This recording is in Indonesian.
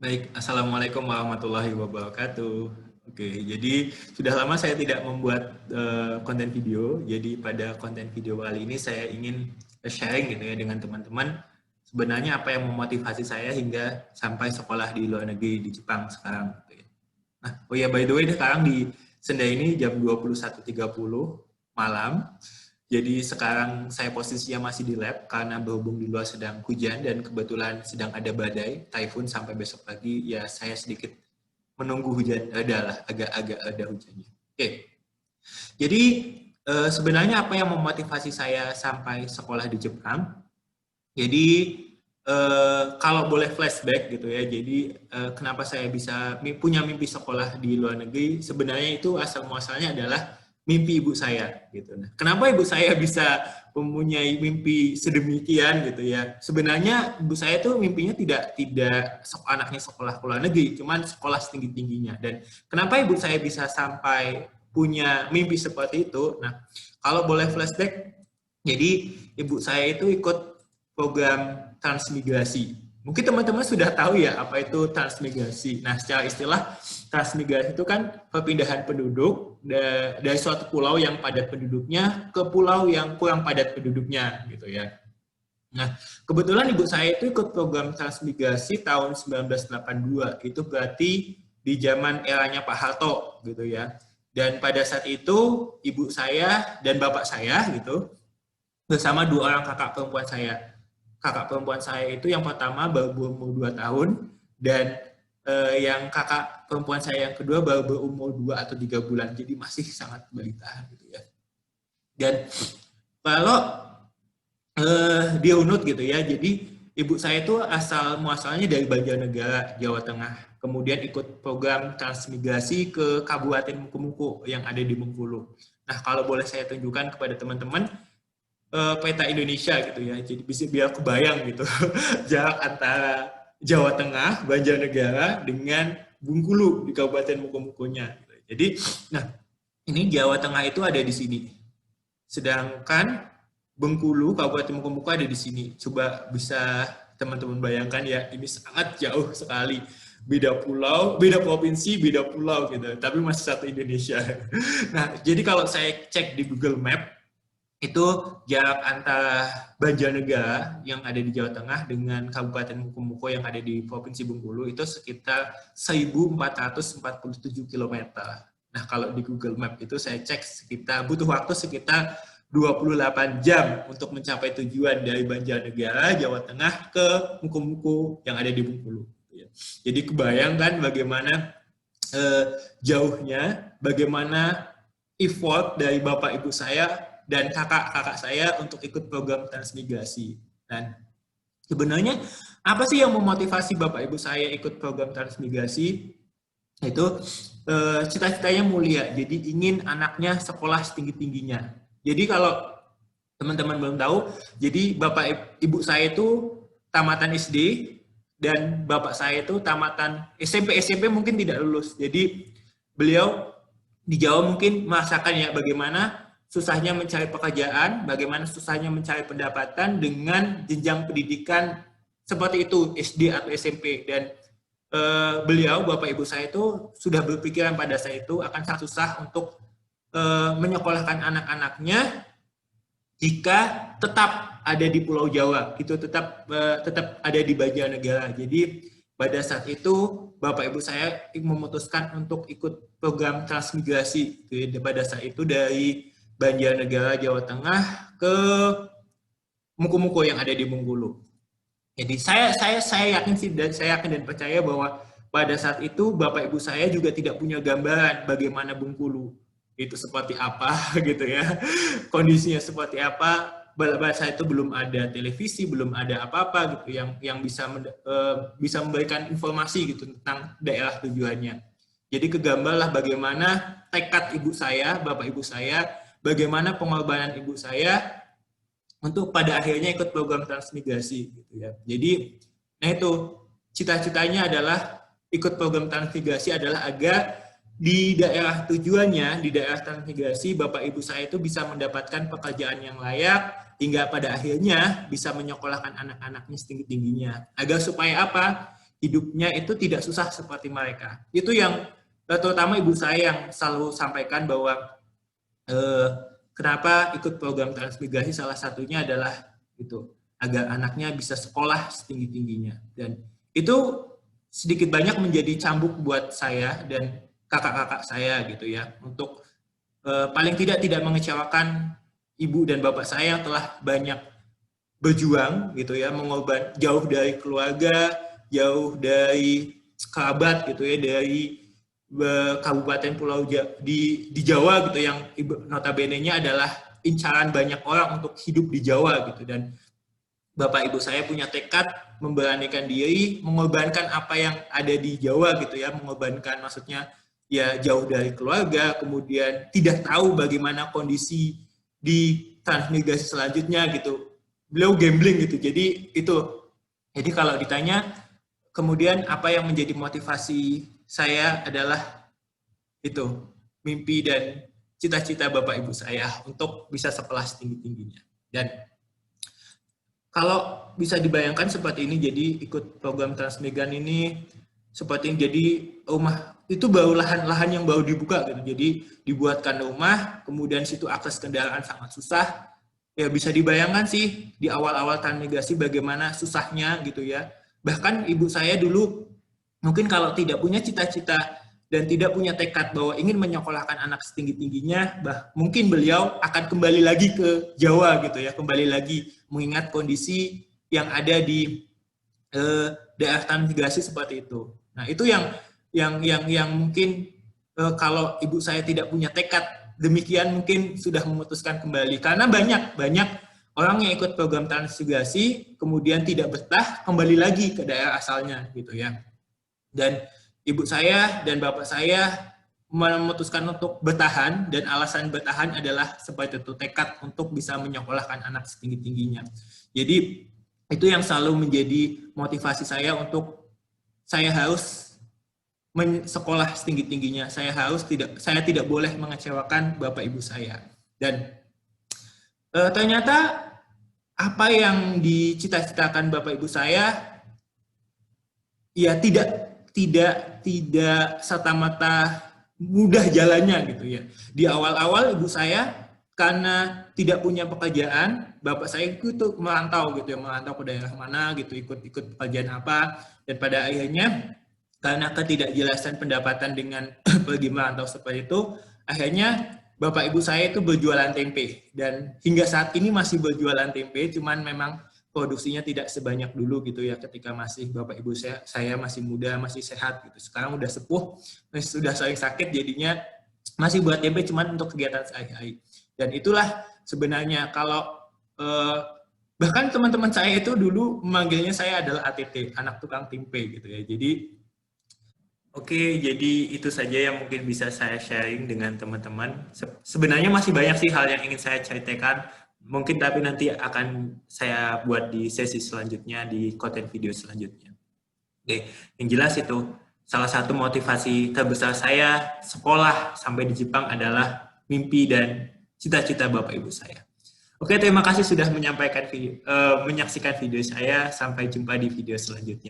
Baik, Assalamualaikum warahmatullahi wabarakatuh. Oke, jadi sudah lama saya tidak membuat konten video. Jadi pada konten video kali ini saya ingin sharing gitu ya dengan teman-teman. Sebenarnya apa yang memotivasi saya hingga sampai sekolah di luar negeri di Jepang sekarang. Gitu ya. Nah, oh ya by the way, sekarang di Senda ini jam 21.30 malam. Jadi sekarang saya posisinya masih di lab karena berhubung di luar sedang hujan dan kebetulan sedang ada badai, typhoon sampai besok pagi, ya saya sedikit menunggu hujan reda lah, agak-agak ada hujannya. Oke, jadi sebenarnya apa yang memotivasi saya sampai sekolah di Jepang? Jadi kalau boleh flashback gitu ya, jadi kenapa saya bisa punya mimpi sekolah di luar negeri? Sebenarnya itu asal muasalnya adalah mimpi ibu saya gitu. Nah, kenapa ibu saya bisa mempunyai mimpi sedemikian gitu ya? Sebenarnya ibu saya tuh mimpinya tidak anaknya sekolah ke luar negeri, cuman sekolah setinggi tingginya. Dan kenapa ibu saya bisa sampai punya mimpi seperti itu? Nah, kalau boleh flashback, jadi ibu saya itu ikut program transmigrasi. Mungkin teman-teman sudah tahu ya apa itu transmigrasi. Nah, secara istilah transmigrasi itu kan perpindahan penduduk dari suatu pulau yang padat penduduknya ke pulau yang kurang padat penduduknya gitu ya. Nah, kebetulan ibu saya itu ikut program transmigrasi tahun 1982. Itu berarti di zaman eranya Pak Harto gitu ya. Dan pada saat itu ibu saya dan bapak saya gitu bersama dua orang kakak perempuan saya. Kakak perempuan saya itu yang pertama baru berumur 2 tahun dan yang kakak perempuan saya yang kedua baru berumur 2 atau 3 bulan. Jadi masih sangat balita gitu ya. Dan kalau di Unut gitu ya, jadi ibu saya itu asal muasalnya dari Banjarnegara, Jawa Tengah. Kemudian ikut program transmigrasi ke Kabupaten Mukomuko yang ada di Bengkulu. Nah, kalau boleh saya tunjukkan kepada teman-teman, peta Indonesia gitu ya. Jadi bisa biar kebayang gitu jarak antara Jawa Tengah, Banjarnegara dengan Bengkulu di Kabupaten Mukomukonya. Jadi, nah ini Jawa Tengah itu ada di sini. Sedangkan Bengkulu, Kabupaten Mukomuko ada di sini. Coba bisa teman-teman bayangkan ya, ini sangat jauh sekali. Beda pulau, beda provinsi, beda pulau gitu. Tapi masih satu Indonesia. Nah, jadi kalau saya cek di Google Map, itu jarak antara Banjarnegara yang ada di Jawa Tengah dengan Kabupaten Mukomuko yang ada di Provinsi Bengkulu itu sekitar 1.447 km. Nah, kalau di Google Map itu saya cek sekitar butuh waktu sekitar 28 jam untuk mencapai tujuan dari Banjarnegara, Jawa Tengah ke Mukomuko yang ada di Bengkulu. Jadi kebayangkan bagaimana jauhnya, bagaimana effort dari bapak ibu saya dan kakak-kakak saya untuk ikut program transmigrasi. Dan sebenarnya apa sih yang memotivasi bapak ibu saya ikut program transmigrasi? Itu cita-citanya mulia, jadi ingin anaknya sekolah setinggi-tingginya. Jadi kalau teman-teman belum tahu, jadi bapak ibu saya itu tamatan SD dan bapak saya itu tamatan SMP mungkin tidak lulus. Jadi beliau di Jawa mungkin merasakan ya bagaimana susahnya mencari pekerjaan, bagaimana susahnya mencari pendapatan dengan jenjang pendidikan seperti itu SD atau SMP. Dan beliau bapak ibu saya itu sudah berpikiran pada saat itu akan sangat susah untuk menyekolahkan anak-anaknya jika tetap ada di Pulau Jawa, itu tetap ada di Banjarnegara. Jadi pada saat itu bapak ibu saya memutuskan untuk ikut program transmigrasi. Pada saat itu dari Banjarnegara, Jawa Tengah ke Mukomuko yang ada di Bengkulu. Jadi saya yakin sih dan saya yakin dan percaya bahwa pada saat itu bapak ibu saya juga tidak punya gambaran bagaimana Bengkulu itu seperti apa gitu ya, kondisinya seperti apa. Pada saat itu belum ada televisi, belum ada apa-apa gitu yang bisa memberikan informasi gitu tentang daerah tujuannya. Jadi kegambarlah bagaimana tekad ibu saya, bapak ibu saya, bagaimana pengorbanan ibu saya untuk pada akhirnya ikut program transmigrasi gitu ya. Jadi nah itu cita-citanya adalah ikut program transmigrasi adalah agar di daerah tujuannya, di daerah transmigrasi bapak ibu saya itu bisa mendapatkan pekerjaan yang layak hingga pada akhirnya bisa menyekolahkan anak-anaknya setinggi-tingginya. Agar supaya apa? hidupnya itu tidak susah seperti mereka. Itu yang terutama ibu saya yang selalu sampaikan bahwa kenapa ikut program transmigrasi salah satunya adalah itu agar anaknya bisa sekolah setinggi-tingginya. Dan itu sedikit banyak menjadi cambuk buat saya dan kakak-kakak saya gitu ya, untuk paling tidak mengecewakan ibu dan bapak saya yang telah banyak berjuang gitu ya, mengorban jauh dari keluarga, jauh dari kerabat gitu ya, dari kabupaten pulau di Jawa gitu, yang notabene-nya adalah incaran banyak orang untuk hidup di Jawa gitu. Dan bapak ibu saya punya tekad memberanikan diri, mengorbankan apa yang ada di Jawa gitu ya, mengorbankan maksudnya ya jauh dari keluarga, kemudian tidak tahu bagaimana kondisi di transmigrasi selanjutnya gitu. Beliau gambling gitu. Jadi kalau ditanya kemudian apa yang menjadi motivasi saya adalah itu mimpi dan cita-cita bapak ibu saya untuk bisa sekolah setinggi-tingginya. Dan kalau bisa dibayangkan seperti ini, jadi ikut program Transmigran ini seperti ini, jadi rumah itu baru lahan yang baru dibuka gitu. Jadi dibuatkan rumah, kemudian situ akses kendaraan sangat susah. Ya bisa dibayangkan sih di awal-awal transmigrasi bagaimana susahnya gitu ya. Bahkan ibu saya dulu mungkin kalau tidak punya cita-cita dan tidak punya tekad bahwa ingin menyekolahkan anak setinggi-tingginya, mungkin beliau akan kembali lagi ke Jawa gitu ya, kembali lagi mengingat kondisi yang ada di daerah transmigrasi seperti itu. Nah itu yang mungkin kalau ibu saya tidak punya tekad demikian mungkin sudah memutuskan kembali, karena banyak orang yang ikut program transmigrasi kemudian tidak betah kembali lagi ke daerah asalnya gitu ya. Dan ibu saya dan bapak saya memutuskan untuk bertahan, dan alasan bertahan adalah seperti itu, tekad untuk bisa menyekolahkan anak setinggi-tingginya. Jadi itu yang selalu menjadi motivasi saya untuk saya harus sekolah setinggi-tingginya. Saya tidak boleh mengecewakan bapak ibu saya. Dan ternyata apa yang dicita-citakan bapak ibu saya ya tidak serta-merta mudah jalannya gitu ya. Di awal-awal ibu saya karena tidak punya pekerjaan, bapak saya itu merantau gitu ya, merantau ke daerah mana gitu, ikut pekerjaan apa, dan pada akhirnya karena ketidakjelasan pendapatan dengan pergi merantau seperti itu, akhirnya bapak ibu saya itu berjualan tempe, dan hingga saat ini masih berjualan tempe, cuman memang produksinya tidak sebanyak dulu gitu ya, ketika masih bapak ibu saya masih muda, masih sehat gitu. Sekarang udah sepuh, sudah sering sakit, jadinya masih buat tempe cuman untuk kegiatan sehari-hari. Dan itulah sebenarnya kalau bahkan teman-teman saya itu dulu memanggilnya saya adalah ATT, anak tukang tempe gitu ya. Jadi oke, jadi itu saja yang mungkin bisa saya sharing dengan teman-teman. Sebenarnya masih banyak sih hal yang ingin saya ceritakan, mungkin tapi nanti akan saya buat di sesi selanjutnya, di konten video selanjutnya. Oke, yang jelas itu salah satu motivasi terbesar saya sekolah sampai di Jepang adalah mimpi dan cita-cita bapak ibu saya. Oke, terima kasih sudah menyaksikan video saya. Sampai jumpa di video selanjutnya.